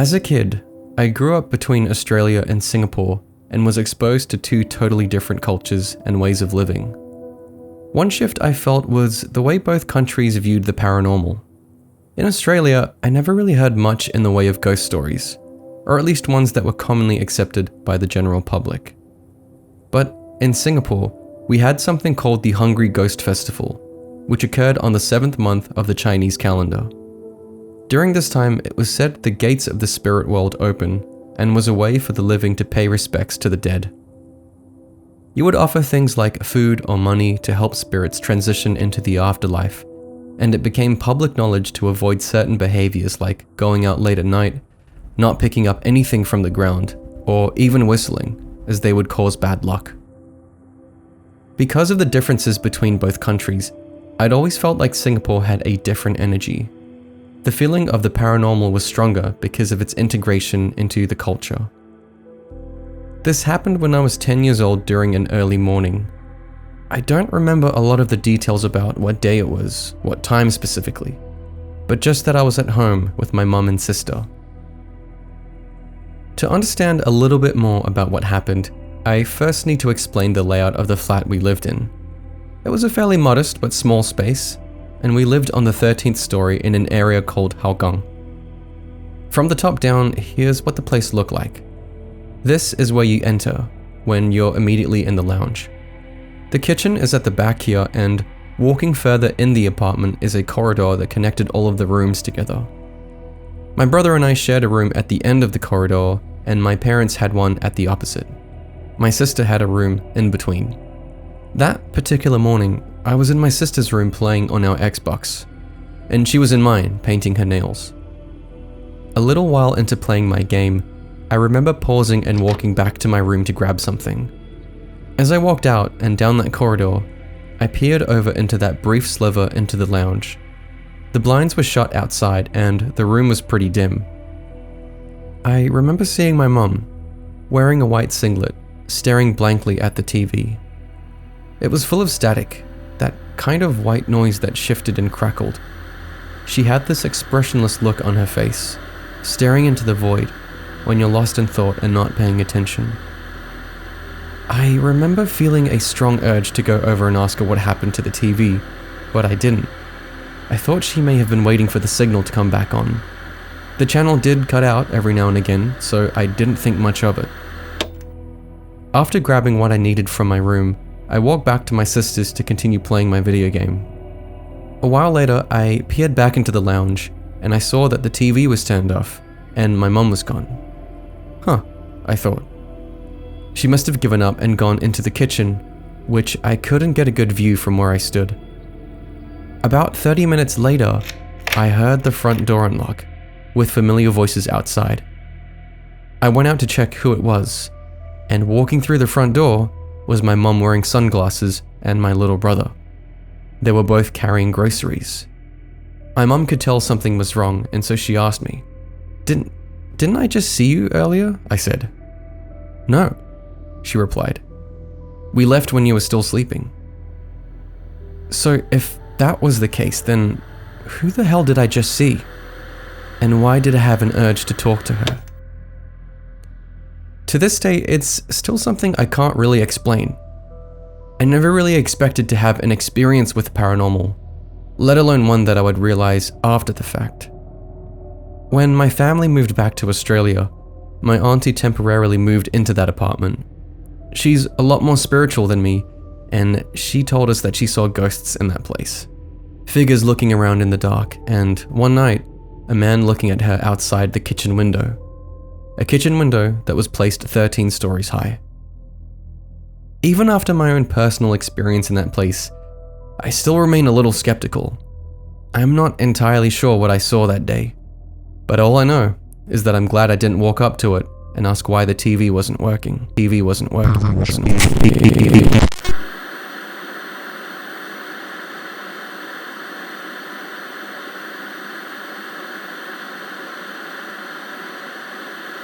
As a kid, I grew up between Australia and Singapore and was exposed to two totally different cultures and ways of living. One shift I felt was the way both countries viewed the paranormal. In Australia, I never really heard much in the way of ghost stories, or at least ones that were commonly accepted by the general public. But in Singapore, we had something called the Hungry Ghost Festival, which occurred on the 7th month of the Chinese calendar. During this time, it was said the gates of the spirit world open and was a way for the living to pay respects to the dead. You would offer things like food or money to help spirits transition into the afterlife, and it became public knowledge to avoid certain behaviors like going out late at night, not picking up anything from the ground, or even whistling, as they would cause bad luck. Because of the differences between both countries, I'd always felt like Singapore had a different energy. The feeling of the paranormal was stronger because of its integration into the culture. This happened when I was 10 years old during an early morning. I don't remember a lot of the details about what day it was, what time specifically, but just that I was at home with my mum and sister. To understand a little bit more about what happened, I first need to explain the layout of the flat we lived in. It was a fairly modest but small space, and we lived on the 13th story in an area called Hougang. From the top down, here's what the place looked like. This is where you enter when you're immediately in the lounge. The kitchen is at the back here, and walking further in the apartment is a corridor that connected all of the rooms together. My brother and I shared a room at the end of the corridor, and my parents had one at the opposite. My sister had a room in between. That particular morning, I was in my sister's room playing on our Xbox, and she was in mine painting her nails. A little while into playing my game, I remember pausing and walking back to my room to grab something. As I walked out and down that corridor, I peered over into that brief sliver into the lounge. The blinds were shut outside and the room was pretty dim. I remember seeing my mum, wearing a white singlet, staring blankly at the TV. It was full of static, that kind of white noise that shifted and crackled. She had this expressionless look on her face, staring into the void when you're lost in thought and not paying attention. I remember feeling a strong urge to go over and ask her what happened to the TV, but I didn't. I thought she may have been waiting for the signal to come back on. The channel did cut out every now and again, so I didn't think much of it. After grabbing what I needed from my room, I walked back to my sister's to continue playing my video game. A while later, I peered back into the lounge, and I saw that the TV was turned off, and my mum was gone. Huh, I thought. She must have given up and gone into the kitchen, which I couldn't get a good view from where I stood. About 30 minutes later, I heard the front door unlock, with familiar voices outside. I went out to check who it was, and walking through the front door was my mum wearing sunglasses and my little brother. They were both carrying groceries. My mum could tell something was wrong, and so she asked me, Didn't I just see you earlier? I said. No, she replied. We left when you were still sleeping. So if that was the case, then who the hell did I just see? And why did I have an urge to talk to her? To this day, it's still something I can't really explain. I never really expected to have an experience with paranormal, let alone one that I would realize after the fact. When my family moved back to Australia, my auntie temporarily moved into that apartment. She's a lot more spiritual than me, and she told us that she saw ghosts in that place. Figures looking around in the dark, and one night, a man looking at her outside the kitchen window. A kitchen window that was placed 13 stories high. Even after my own personal experience in that place, I still remain a little skeptical. I'm not entirely sure what I saw that day, but all I know is that I'm glad I didn't walk up to it and ask why the TV wasn't working.